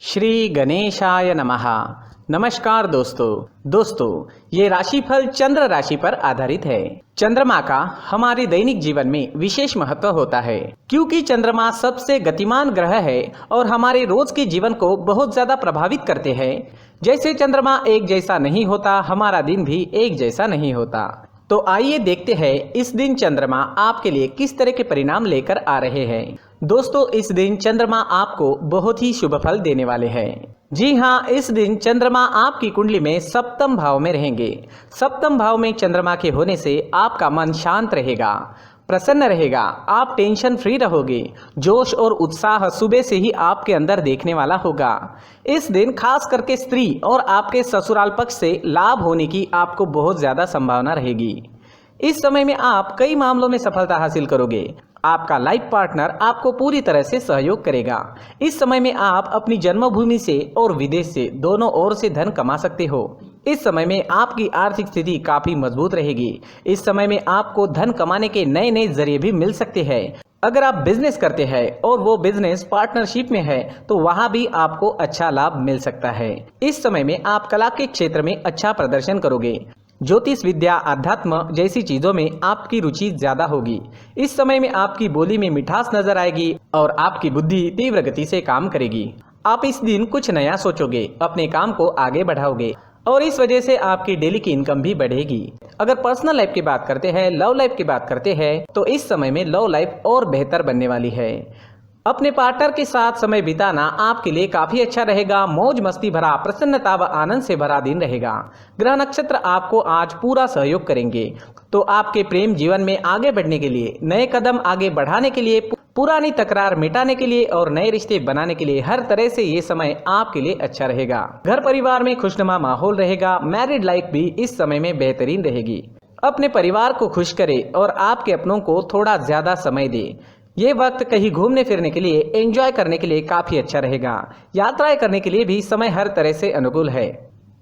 श्री गणेशाय नमः। नमस्कार दोस्तों ये राशिफल चंद्र राशि पर आधारित है। चंद्रमा का हमारे दैनिक जीवन में विशेष महत्व होता है क्योंकि चंद्रमा सबसे गतिमान ग्रह है और हमारे रोज के जीवन को बहुत ज्यादा प्रभावित करते हैं। जैसे चंद्रमा एक जैसा नहीं होता, हमारा दिन भी एक जैसा नहीं होता। तो आइए देखते हैं इस दिन चंद्रमा आपके लिए किस तरह के परिणाम लेकर आ रहे हैं। दोस्तों, इस दिन चंद्रमा आपको बहुत ही शुभ फल देने वाले हैं। जी हाँ, इस दिन चंद्रमा आपकी कुंडली में सप्तम भाव में रहेंगे। सप्तम भाव में चंद्रमा के होने से आपका मन शांत रहेगा, प्रसन्न रहेगा, आप टेंशन फ्री रहोगे। जोश और उत्साह सुबह से ही आपके अंदर देखने वाला होगा। इस दिन खास करके स्त्री और आपके ससुराल पक्ष से लाभ होने की आपको बहुत ज़्यादा संभावना रहेगी। इस समय में आप कई मामलों में सफलता हासिल करोगे। आपका लाइफ पार्टनर आपको पूरी तरह से सहयोग करेगा। इस समय में आप अपनी जन्मभूमि से और विदेश से दोनों ओर से धन कमा सकते हो। इस समय में आपकी आर्थिक स्थिति काफी मजबूत रहेगी। इस समय में आपको धन कमाने के नए नए जरिए भी मिल सकते हैं। अगर आप बिजनेस करते हैं और वो बिजनेस पार्टनरशिप में है तो वहां भी आपको अच्छा लाभ मिल सकता है। इस समय में आप कला के क्षेत्र में अच्छा प्रदर्शन करोगे। ज्योतिष विद्या, अध्यात्म जैसी चीजों में आपकी रुचि ज्यादा होगी। इस समय में आपकी बोली में मिठास नजर आएगी और आपकी बुद्धि तीव्र गति से काम करेगी। आप इस दिन कुछ नया सोचोगे, अपने काम को आगे बढ़ाओगे और इस वजह से आपकी डेली की इनकम भी बढ़ेगी। अगर पर्सनल लाइफ की बात करते हैं, लव लाइफ की बात करते हैं तो इस समय में लव लाइफ और बेहतर बनने वाली है। अपने पार्टनर के साथ समय बिताना आपके लिए काफी अच्छा रहेगा। मौज मस्ती भरा, प्रसन्नता व आनंद से भरा दिन रहेगा। ग्रह नक्षत्र आपको आज पूरा सहयोग करेंगे। तो आपके प्रेम जीवन में आगे बढ़ने के लिए, नए कदम आगे बढ़ाने के लिए, पुरानी तकरार मिटाने के लिए और नए रिश्ते बनाने के लिए हर तरह से ये समय आपके लिए अच्छा रहेगा। घर परिवार में खुशनुमा माहौल रहेगा। मैरिड लाइफ भी इस समय में बेहतरीन रहेगी। अपने परिवार को खुश करे और आपके अपनों को थोड़ा ज्यादा समय दे। ये वक्त कहीं घूमने फिरने के लिए, एंजॉय करने के लिए काफी अच्छा रहेगा। यात्राएं करने के लिए भी समय हर तरह से अनुकूल है।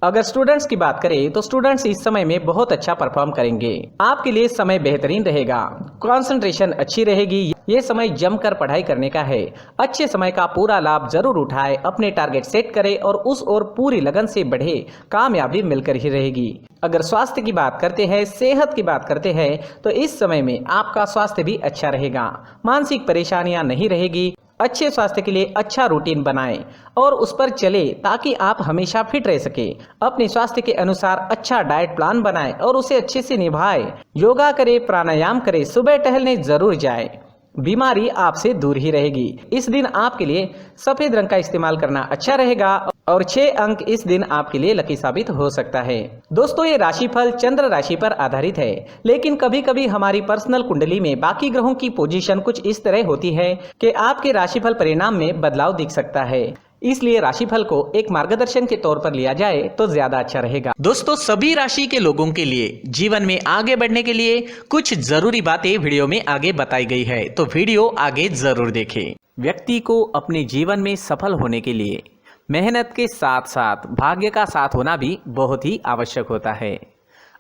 अगर स्टूडेंट्स की बात करें तो स्टूडेंट्स इस समय में बहुत अच्छा परफॉर्म करेंगे। आपके लिए समय बेहतरीन रहेगा, कंसंट्रेशन अच्छी रहेगी। ये समय जमकर पढ़ाई करने का है। अच्छे समय का पूरा लाभ जरूर उठाए, अपने टारगेट सेट करें और उस ओर पूरी लगन से बढ़े। कामयाबी मिलकर ही रहेगी। अगर स्वास्थ्य की बात करते हैं, सेहत की बात करते हैं तो इस समय में आपका स्वास्थ्य भी अच्छा रहेगा। मानसिक परेशानियां नहीं रहेगी। अच्छे स्वास्थ्य के लिए अच्छा रूटीन बनाएं और उस पर चले ताकि आप हमेशा फिट रह सके। अपने स्वास्थ्य के अनुसार अच्छा डाइट प्लान बनाएं और उसे अच्छे से निभाएं। योगा करें, प्राणायाम करें, सुबह टहलने जरूर जाएं। बीमारी आपसे दूर ही रहेगी। इस दिन आपके लिए सफेद रंग का इस्तेमाल करना अच्छा रहेगा और 6 अंक इस दिन आपके लिए लकी साबित हो सकता है। दोस्तों, ये राशिफल चंद्र राशि पर आधारित है, लेकिन कभी कभी हमारी पर्सनल कुंडली में बाकी ग्रहों की पोजीशन कुछ इस तरह होती है कि आपके राशिफल परिणाम में बदलाव दिख सकता है। इसलिए राशिफल को एक मार्गदर्शन के तौर पर लिया जाए तो ज्यादा अच्छा रहेगा। दोस्तों, सभी राशि के लोगों के लिए जीवन में आगे बढ़ने के लिए कुछ जरूरी बातें वीडियो में आगे बताई गई है, तो वीडियो आगे जरूर देखें। व्यक्ति को अपने जीवन में सफल होने के लिए मेहनत के साथ साथ भाग्य का साथ होना भी बहुत ही आवश्यक होता है।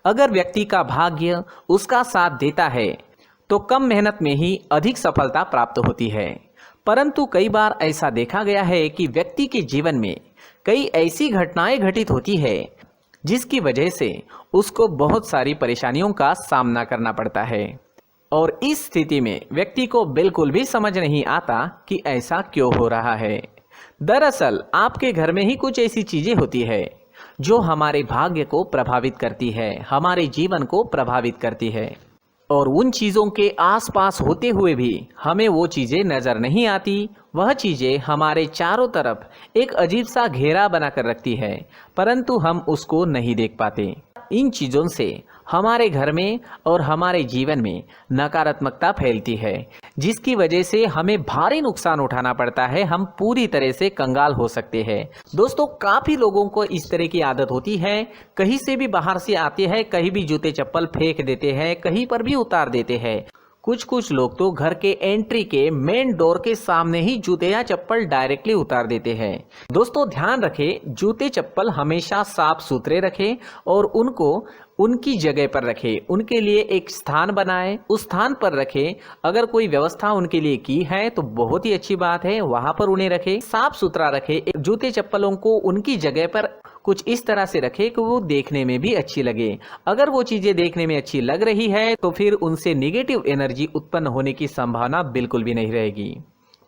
अगर व्यक्ति का भाग्य उसका साथ देता है तो कम मेहनत में ही अधिक सफलता प्राप्त होती है। परंतु कई बार ऐसा देखा गया है कि व्यक्ति के जीवन में कई ऐसी घटनाएं घटित होती है जिसकी वजह से उसको बहुत सारी परेशानियों का सामना करना पड़ता है और इस स्थिति में व्यक्ति को बिल्कुल भी समझ नहीं आता कि ऐसा क्यों हो रहा है। दरअसल आपके घर में ही कुछ ऐसी चीजें होती है जो हमारे भाग्य को प्रभावित करती है, हमारे जीवन को प्रभावित करती है और उन चीज़ों के आसपास होते हुए भी हमें वो चीज़ें नज़र नहीं आती। वह चीज़ें हमारे चारों तरफ एक अजीब सा घेरा बनाकर रखती है, परंतु हम उसको नहीं देख पाते। इन चीज़ों से हमारे घर में और हमारे जीवन में नकारात्मकता फैलती है, जिसकी वजह से हमें भारी नुकसान उठाना पड़ता है। हम पूरी तरह से कंगाल हो सकते हैं। दोस्तों, काफ़ी लोगों को इस तरह की आदत होती है, कहीं से भी बाहर से आते हैं, कहीं भी जूते चप्पल फेंक देते हैं, कहीं पर भी उतार देते हैं। कुछ कुछ लोग तो घर के एंट्री के मेन डोर के सामने ही जूते या चप्पल डायरेक्टली उतार देते हैं। दोस्तों ध्यान रखें, जूते चप्पल हमेशा साफ सुथरे रखें और उनको उनकी जगह पर रखें। उनके लिए एक स्थान बनाएं, उस स्थान पर रखें। अगर कोई व्यवस्था उनके लिए की है तो बहुत ही अच्छी बात है, वहां पर उन्हें रखें, साफ सुथरा रखें। जूते चप्पलों को उनकी जगह पर कुछ इस तरह से रखें कि वो देखने में भी अच्छी लगे। अगर वो चीजें देखने में अच्छी लग रही है तो फिर उनसे नेगेटिव एनर्जी उत्पन्न होने की संभावना बिल्कुल भी नहीं रहेगी।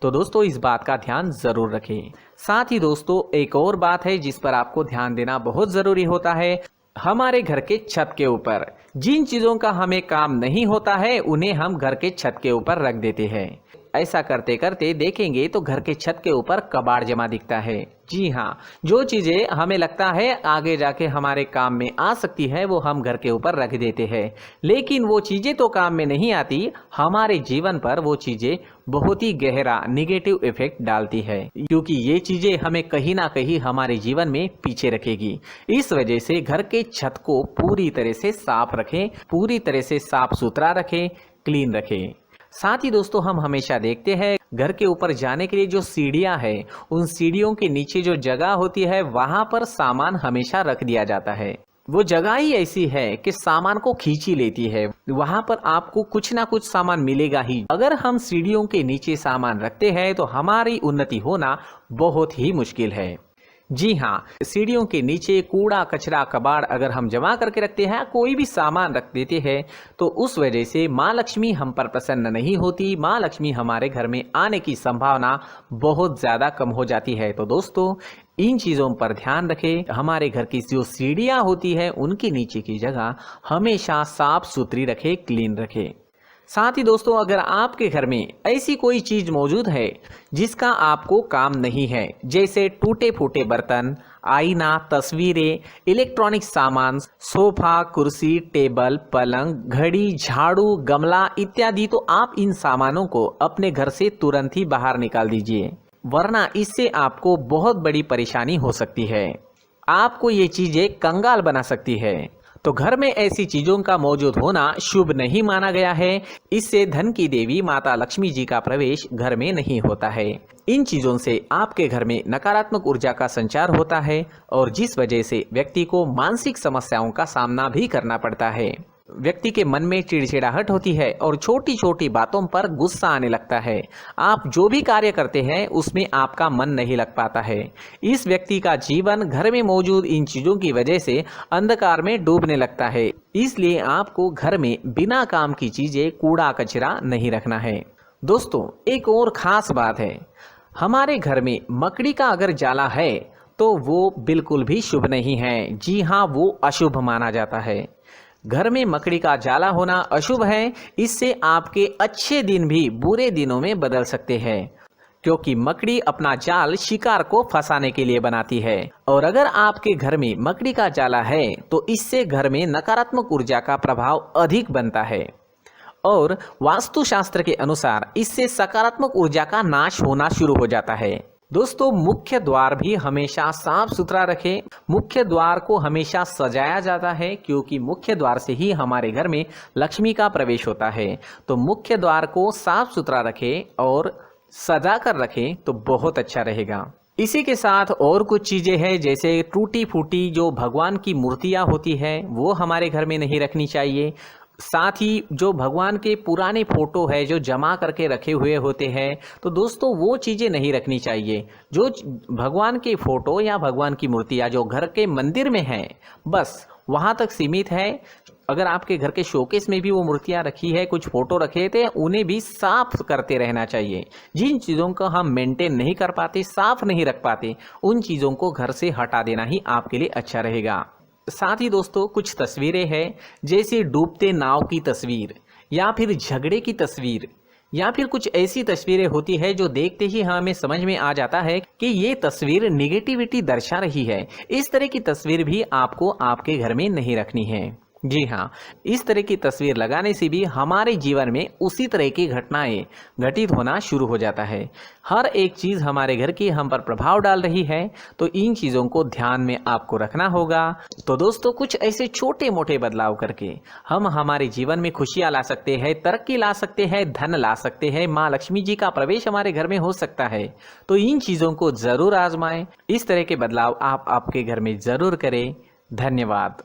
तो दोस्तों इस बात का ध्यान जरूर रखें। साथ ही दोस्तों एक और बात है जिस पर आपको ध्यान देना बहुत जरूरी होता है। हमारे घर के छत के ऊपर जिन चीजों का हमें काम नहीं होता है उन्हें हम घर के छत के ऊपर रख देते हैं। ऐसा करते करते देखेंगे तो घर के छत के ऊपर कबाड़ जमा दिखता है। जी हाँ, जो चीजें हमें लगता है आगे जाके हमारे काम में आ सकती है वो हम घर के ऊपर रख देते हैं, लेकिन वो चीजें तो काम में नहीं आती, हमारे जीवन पर वो चीजें बहुत ही गहरा नेगेटिव इफेक्ट डालती है, क्योंकि ये चीजें हमें कहीं ना कहीं हमारे जीवन में पीछे रखेगी। इस वजह से घर के छत को पूरी तरह से साफ रखें, पूरी तरह से साफ सुथरा रखें, क्लीन रखें। साथ ही दोस्तों हम हमेशा देखते हैं घर के ऊपर जाने के लिए जो सीढ़ियां हैं, उन सीढ़ियों के नीचे जो जगह होती है वहां पर सामान हमेशा रख दिया जाता है। वो जगह ही ऐसी है कि सामान को खींच ही लेती है, वहां पर आपको कुछ ना कुछ सामान मिलेगा ही। अगर हम सीढ़ियों के नीचे सामान रखते हैं तो हमारी उन्नति होना बहुत ही मुश्किल है। जी हाँ, सीढ़ियों के नीचे कूड़ा कचरा कबाड़ अगर हम जमा करके रखते हैं, कोई भी सामान रख देते हैं, तो उस वजह से माँ लक्ष्मी हम पर प्रसन्न नहीं होती, माँ लक्ष्मी हमारे घर में आने की संभावना बहुत ज़्यादा कम हो जाती है। तो दोस्तों इन चीज़ों पर ध्यान रखें। हमारे घर की जो सीढ़ियाँ होती है उनके नीचे की जगह हमेशा साफ सुथरी रखें, क्लीन रखें। साथ ही दोस्तों अगर आपके घर में ऐसी कोई चीज मौजूद है जिसका आपको काम नहीं है, जैसे टूटे फूटे बर्तन, आईना, तस्वीरें, इलेक्ट्रॉनिक सामान, सोफा, कुर्सी, टेबल, पलंग, घड़ी, झाड़ू, गमला इत्यादि, तो आप इन सामानों को अपने घर से तुरंत ही बाहर निकाल दीजिए, वरना इससे आपको बहुत बड़ी परेशानी हो सकती है। आपको ये चीजें कंगाल बना सकती है। तो घर में ऐसी चीजों का मौजूद होना शुभ नहीं माना गया है। इससे धन की देवी माता लक्ष्मी जी का प्रवेश घर में नहीं होता है। इन चीजों से आपके घर में नकारात्मक ऊर्जा का संचार होता है और जिस वजह से व्यक्ति को मानसिक समस्याओं का सामना भी करना पड़ता है। व्यक्ति के मन में चिड़चिड़ाहट होती है और छोटी छोटी बातों पर गुस्सा आने लगता है। आप जो भी कार्य करते हैं उसमें आपका मन नहीं लग पाता है। इस व्यक्ति का जीवन घर में मौजूद इन चीजों की वजह से अंधकार में डूबने लगता है। इसलिए आपको घर में बिना काम की चीजें, कूड़ा कचरा नहीं रखना है। दोस्तों एक और खास बात है, हमारे घर में मकड़ी का अगर जाला है तो वो बिल्कुल भी शुभ नहीं है। जी हाँ, वो अशुभ माना जाता है। घर में मकड़ी का जाला होना अशुभ है। इससे आपके अच्छे दिन भी बुरे दिनों में बदल सकते हैं, क्योंकि मकड़ी अपना जाल शिकार को फंसाने के लिए बनाती है। और अगर आपके घर में मकड़ी का जाला है तो इससे घर में नकारात्मक ऊर्जा का प्रभाव अधिक बनता है और वास्तुशास्त्र के अनुसार इससे सकारात्मक ऊर्जा का नाश होना शुरू हो जाता है। दोस्तों मुख्य द्वार भी हमेशा साफ सुथरा रखें। मुख्य द्वार को हमेशा सजाया जाता है, क्योंकि मुख्य द्वार से ही हमारे घर में लक्ष्मी का प्रवेश होता है। तो मुख्य द्वार को साफ सुथरा रखें और सजा कर रखें तो बहुत अच्छा रहेगा। इसी के साथ और कुछ चीजें हैं, जैसे टूटी फूटी जो भगवान की मूर्तियां होती है वो हमारे घर में नहीं रखनी चाहिए। साथ ही जो भगवान के पुराने फोटो है जो जमा करके रखे हुए होते हैं, तो दोस्तों वो चीज़ें नहीं रखनी चाहिए। जो भगवान के फोटो या भगवान की मूर्तियाँ जो घर के मंदिर में हैं बस वहाँ तक सीमित है। अगर आपके घर के शोकेस में भी वो मूर्तियाँ रखी है, कुछ फोटो रखे थे, उन्हें भी साफ करते रहना चाहिए। जिन चीज़ों को हम मेंटेन नहीं कर पाते, साफ नहीं रख पाते, उन चीज़ों को घर से हटा देना ही आपके लिए अच्छा रहेगा। साथ ही दोस्तों कुछ तस्वीरें हैं, जैसे डूबते नाव की तस्वीर या फिर झगड़े की तस्वीर या फिर कुछ ऐसी तस्वीरें होती है जो देखते ही हमें समझ में आ जाता है कि ये तस्वीर नेगेटिविटी दर्शा रही है। इस तरह की तस्वीर भी आपको आपके घर में नहीं रखनी है। जी हाँ, इस तरह की तस्वीर लगाने से भी हमारे जीवन में उसी तरह की घटनाएं घटित होना शुरू हो जाता है। हर एक चीज़ हमारे घर की हम पर प्रभाव डाल रही है, तो इन चीज़ों को ध्यान में आपको रखना होगा। तो दोस्तों, कुछ ऐसे छोटे मोटे बदलाव करके हम हमारे जीवन में खुशियाँ ला सकते हैं, तरक्की ला सकते हैं, धन ला सकते हैं, माँ लक्ष्मी जी का प्रवेश हमारे घर में हो सकता है। तो इन चीज़ों को ज़रूर आजमाएं। इस तरह के बदलाव आप आपके घर में ज़रूर करें। धन्यवाद।